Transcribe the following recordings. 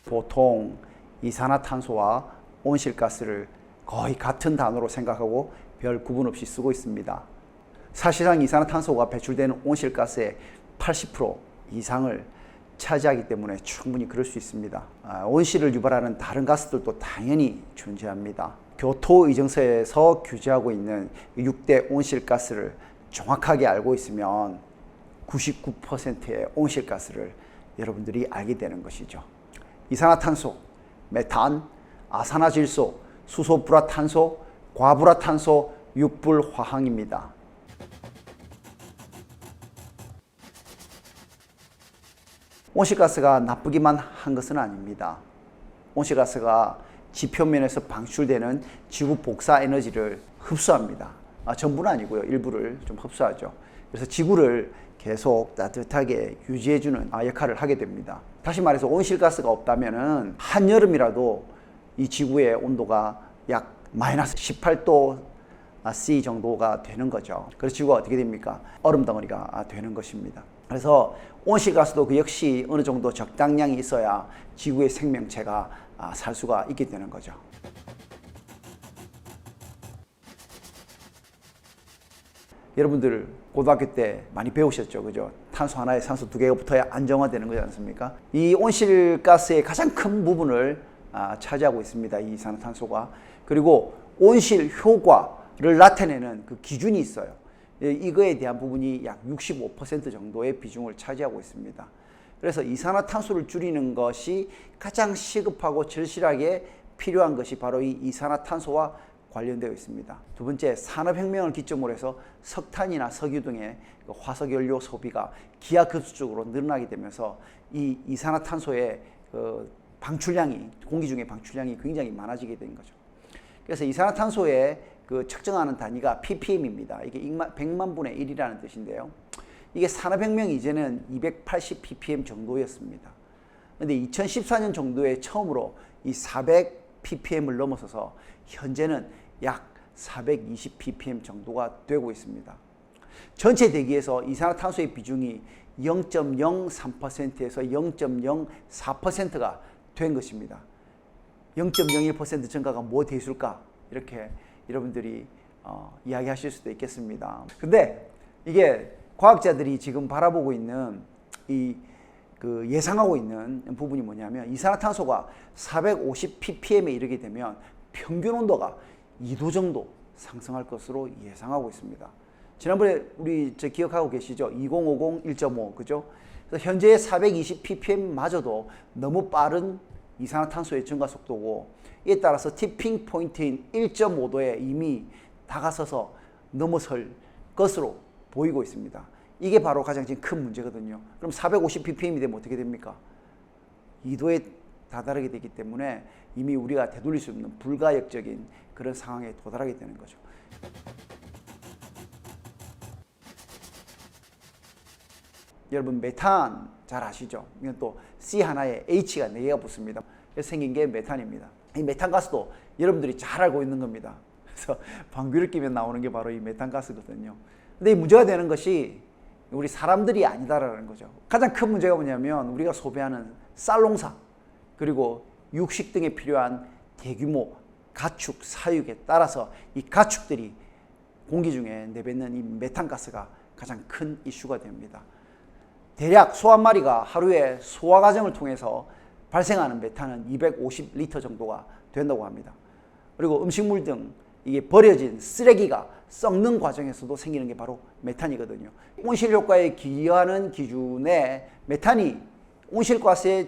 보통 이산화탄소와 온실가스를 거의 같은 단어로 생각하고 별 구분 없이 쓰고 있습니다. 사실상 이산화탄소가 배출되는 온실가스의 80% 이상을 차지하기 때문에 충분히 그럴 수 있습니다. 온실을 유발하는 다른 가스들도 당연히 존재합니다. 교토 의정서에서 규제하고 있는 6대 온실가스를 정확하게 알고 있으면 99%의 온실가스를 여러분들이 알게 되는 것이죠. 이산화탄소, 메탄, 아산화질소, 수소불화탄소, 과불화탄소, 육불화학입니다. 온실가스가 나쁘기만 한 것은 아닙니다. 온실가스가 지표면에서 방출되는 지구 복사 에너지를 흡수합니다. 전부는 아니고요. 일부를 좀 흡수하죠. 그래서 지구를 계속 따뜻하게 유지해주는 역할을 하게 됩니다. 다시 말해서 온실가스가 없다면 한여름이라도 이 지구의 온도가 약 마이너스 18도 C 정도가 되는 거죠. 그래서 지구가 어떻게 됩니까? 얼음덩어리가 되는 것입니다. 그래서 온실가스도 그 역시 어느 정도 적당량이 있어야 지구의 생명체가 살 수가 있게 되는 거죠. 여러분들 고등학교 때 많이 배우셨죠, 그죠? 탄소 하나에 산소 두 개가 붙어야 안정화되는 거지 않습니까? 이 온실가스의 가장 큰 부분을 차지하고 있습니다, 이 이산화탄소가. 그리고 온실 효과를 나타내는 그 기준이 있어요. 이거에 대한 부분이 약 65% 정도의 비중을 차지하고 있습니다. 그래서 이산화탄소를 줄이는 것이 가장 시급하고 절실하게 필요한 것이 바로 이 이산화탄소와 관련되어 있습니다. 두 번째, 산업혁명을 기점으로 해서 석탄이나 석유 등의 화석연료 소비가 기하급수적으로 늘어나게 되면서 이 이산화탄소의 방출량이, 공기 중의 방출량이 굉장히 많아지게 된 거죠. 그래서 이산화탄소의 측정하는 단위가 ppm입니다. 이게 100만 분의 1이라는 뜻인데요. 이게 산업혁명 이전에는 280 ppm 정도였습니다. 그런데 2014년 정도에 처음으로 이 400 ppm을 넘어서서 현재는 약 420 ppm 정도가 되고 있습니다. 전체 대기에서 이산화탄소의 비중이 0.03%에서 0.04%가 된 것입니다. 0.01% 증가가 뭐 되었을까? 이렇게 여러분들이 이야기하실 수도 있겠습니다. 근데 이게 과학자들이 지금 바라보고 있는 예상하고 있는 부분이 뭐냐면 이산화탄소가 450 ppm에 이르게 되면 평균 온도가 2도 정도 상승할 것으로 예상하고 있습니다. 지난번에 우리 기억하고 계시죠? 2050 1.5 그죠? 그래서 현재의 420 ppm마저도 너무 빠른 이산화탄소의 증가 속도고, 이에 따라서 티핑 포인트인 1.5도에 이미 다가서서 넘어설 것으로 보이고 있습니다. 이게 바로 가장 지금 큰 문제거든요. 그럼 450 ppm이 되면 어떻게 됩니까? 2도에 다다르게 되기 때문에 이미 우리가 되돌릴 수 없는 불가역적인 그런 상황에 도달하게 되는 거죠. 여러분, 메탄 잘 아시죠? 이건 또 C 하나에 H가 4개가 붙습니다. 그래서 생긴 게 메탄입니다. 이 메탄가스도 여러분들이 잘 알고 있는 겁니다. 그래서 방귀를 끼면 나오는 게 바로 이 메탄가스거든요. 근데 이 문제가 되는 것이 우리 사람들이 아니다라는 거죠. 가장 큰 문제가 뭐냐면 우리가 소비하는 쌀농사, 그리고 육식 등에 필요한 대규모 가축 사육에 따라서 이 가축들이 공기 중에 내뱉는 이 메탄가스가 가장 큰 이슈가 됩니다. 대략 소 한 마리가 하루에 소화 과정을 통해서 발생하는 메탄은 250리터 정도가 된다고 합니다. 그리고 음식물 등 이게 버려진 쓰레기가 썩는 과정에서도 생기는 게 바로 메탄이거든요. 온실 효과에 기여하는 기준에 메탄이 온실가스에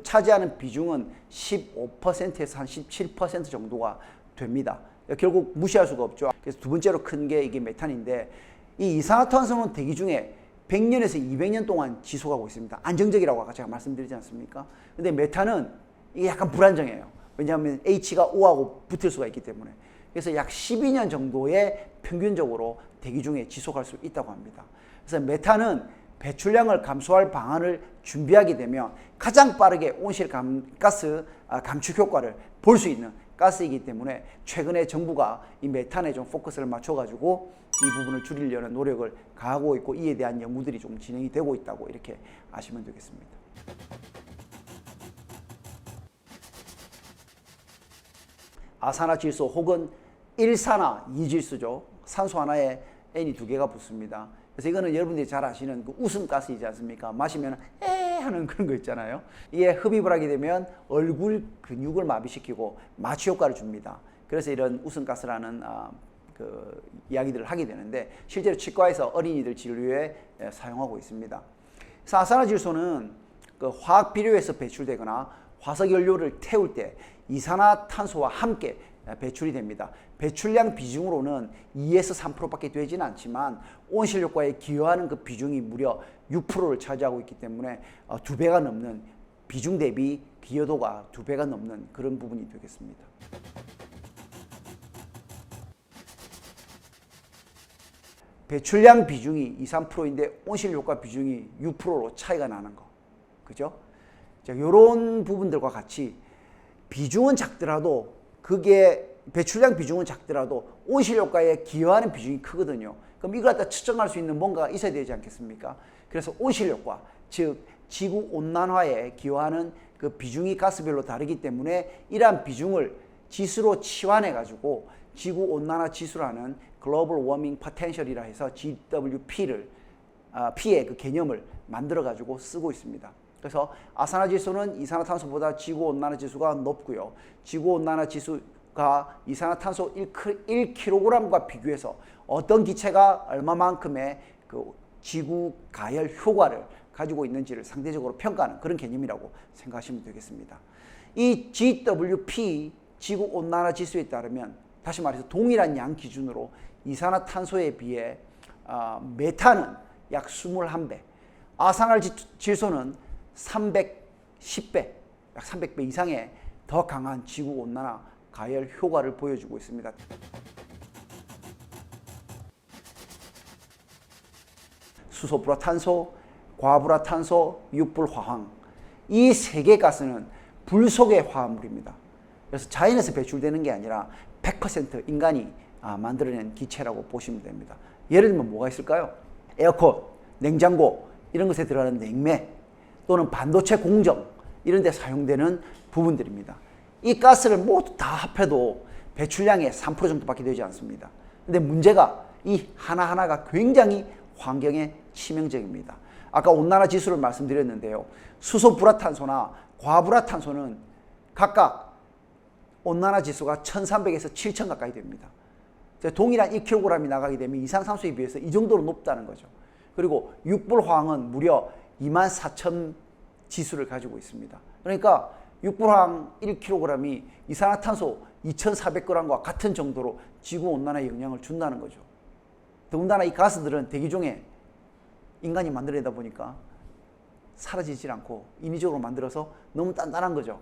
차지하는 비중은 15%에서 한 17% 정도가 됩니다. 결국 무시할 수가 없죠. 그래서 두 번째로 큰 게 이게 메탄인데, 이 이산화탄소는 대기 중에 100년에서 200년 동안 지속하고 있습니다. 안정적이라고 아까 제가 말씀드리지 않습니까? 근데 메탄은 이게 약간 불안정해요. 왜냐하면 H가 O하고 붙을 수가 있기 때문에. 그래서 약 12년 정도의 평균적으로 대기 중에 지속할 수 있다고 합니다. 그래서 메탄은 배출량을 감소할 방안을 준비하게 되면 가장 빠르게 온실가스 감축 효과를 볼 수 있는 가스이기 때문에 최근에 정부가 이 메탄에 좀 포커스를 맞춰가지고 이 부분을 줄이려는 노력을 가하고 있고, 이에 대한 연구들이 좀 진행이 되고 있다고 이렇게 아시면 되겠습니다. 아산화질소 혹은 일산화 이질소죠. 산소 하나에 N이 2개가 붙습니다. 그래서 이거는 여러분들이 잘 아시는 그 웃음가스이지 않습니까? 마시면 에 하는 그런 거 있잖아요. 이게 흡입을 하게 되면 얼굴 근육을 마비시키고 마취 효과를 줍니다. 그래서 이런 웃음가스라는 그 이야기들을 하게 되는데 실제로 치과에서 어린이들 진료에 사용하고 있습니다. 그래서 아산화질소는 그 화학 비료에서 배출되거나 화석연료를 태울 때 이산화탄소와 함께 배출이 됩니다. 배출량 비중으로는 2에서 3%밖에 되지는 않지만 온실 효과에 기여하는 그 비중이 무려 6%를 차지하고 있기 때문에 2배가 넘는 비중 대비 기여도가 2배가 넘는 그런 부분이 되겠습니다. 배출량 비중이 2, 3%인데 온실 효과 비중이 6%로 차이가 나는 거. 그죠? 자, 요런 부분들과 같이 비중은 작더라도 그게 배출량 비중은 작더라도 온실 효과에 기여하는 비중이 크거든요. 그럼 이걸 갖다 측정할 수 있는 뭔가가 있어야 되지 않겠습니까? 그래서 온실 효과, 즉 지구 온난화에 기여하는 그 비중이 가스별로 다르기 때문에 이러한 비중을 지수로 치환해 가지고 지구 온난화 지수라는 글로벌 워밍 포텐셜이라 해서 GWP를 P의 그 개념을 만들어 가지고 쓰고 있습니다. 그래서 아산화질소는 이산화탄소보다 지구온난화 지수가 높고요. 지구온난화 지수가 이산화탄소 1kg과 비교해서 어떤 기체가 얼마만큼의 그 지구 가열 효과를 가지고 있는지를 상대적으로 평가하는 그런 개념이라고 생각하시면 되겠습니다. 이 GWP 지구온난화 지수에 따르면 다시 말해서 동일한 양 기준으로 이산화탄소에 비해 메탄은 약 21배, 아산화질소는 310배, 약 300배 이상의 더 강한 지구온난화 가열 효과를 보여주고 있습니다. 수소불화탄소, 과불화탄소, 육불화황 이 세 개 가스는 불 속의 화합물입니다. 그래서 자연에서 배출되는 게 아니라 100% 인간이 만들어낸 기체라고 보시면 됩니다. 예를 들면 뭐가 있을까요? 에어컨, 냉장고 이런 것에 들어가는 냉매 또는 반도체 공정 이런 데 사용되는 부분들입니다. 이 가스를 모두 다 합해도 배출량의 3% 정도밖에 되지 않습니다. 근데 문제가 이 하나하나가 굉장히 환경에 치명적입니다. 아까 온난화 지수를 말씀드렸는데요. 수소불화탄소나 과불화탄소는 각각 온난화 지수가 1300에서 7000 가까이 됩니다. 동일한 1kg이 나가게 되면 이산화탄소에 비해서 이 정도로 높다는 거죠. 그리고 육불화황은 무려 24000 지수를 가지고 있습니다. 그러니까 육불화황 1kg이 이산화탄소 2400g과 같은 정도로 지구온난화에 영향을 준다는 거죠. 더군다나 이 가스들은 대기 중에 인간이 만들어내다 보니까 사라지질 않고 인위적으로 만들어서 너무 단단한 거죠.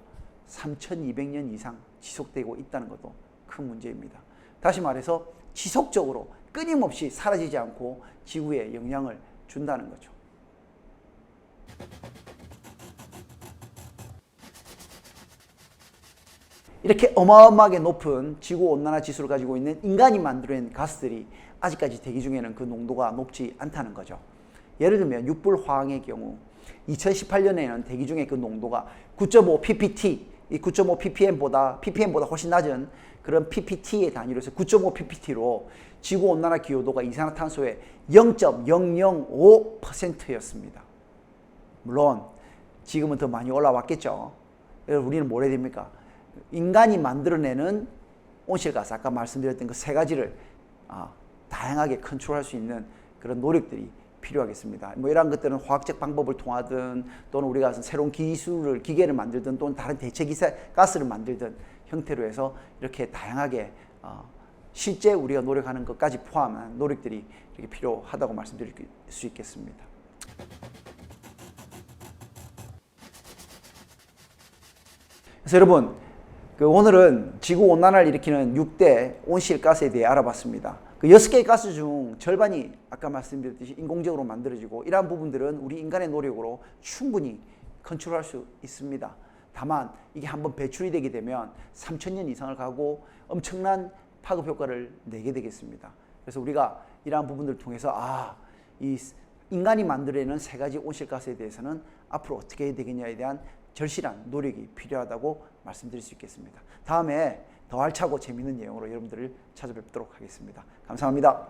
3200년 이상 지속되고 있다는 것도 큰 문제입니다. 다시 말해서 지속적으로 끊임없이 사라지지 않고 지구에 영향을 준다는 거죠. 이렇게 어마어마하게 높은 지구온난화 지수를 가지고 있는 인간이 만들어낸 가스들이 아직까지 대기 중에는 그 농도가 높지 않다는 거죠. 예를 들면 육불화황의 경우 2018년에는 대기 중에 그 농도가 9.5 ppt, 이 9.5 ppm보다 훨씬 낮은 그런 ppt의 단위로 해서 9.5 ppt로 지구온난화 기여도가 이산화탄소의 0.005%였습니다. 물론 지금은 더 많이 올라왔겠죠. 우리는 뭘 해야 됩니까? 인간이 만들어내는 온실가스, 아까 말씀드렸던 그 세 가지를 다양하게 컨트롤할 수 있는 그런 노력들이 필요하겠습니다. 뭐 이러한 것들은 화학적 방법을 통하든 또는 우리가 새로운 기계를 만들든 또는 다른 대체 가스를 만들든 형태로 해서 이렇게 다양하게 실제 우리가 노력하는 것까지 포함한 노력들이 이렇게 필요하다고 말씀드릴 수 있겠습니다. 그래서 여러분, 오늘은 지구온난화를 일으키는 6대 온실가스에 대해 알아봤습니다. 그 6개의 가스 중 절반이 아까 말씀드렸듯이 인공적으로 만들어지고 이러한 부분들은 우리 인간의 노력으로 충분히 컨트롤할 수 있습니다. 다만 이게 한번 배출이 되게 되면 3000년 이상을 가고 엄청난 파급 효과를 내게 되겠습니다. 그래서 우리가 이러한 부분들을 통해서 이 인간이 만들어내는 세 가지 온실가스에 대해서는 앞으로 어떻게 해야 되겠냐에 대한 절실한 노력이 필요하다고 말씀드릴 수 있겠습니다. 다음에 더 알차고 재미있는 내용으로 여러분들을 찾아뵙도록 하겠습니다. 감사합니다.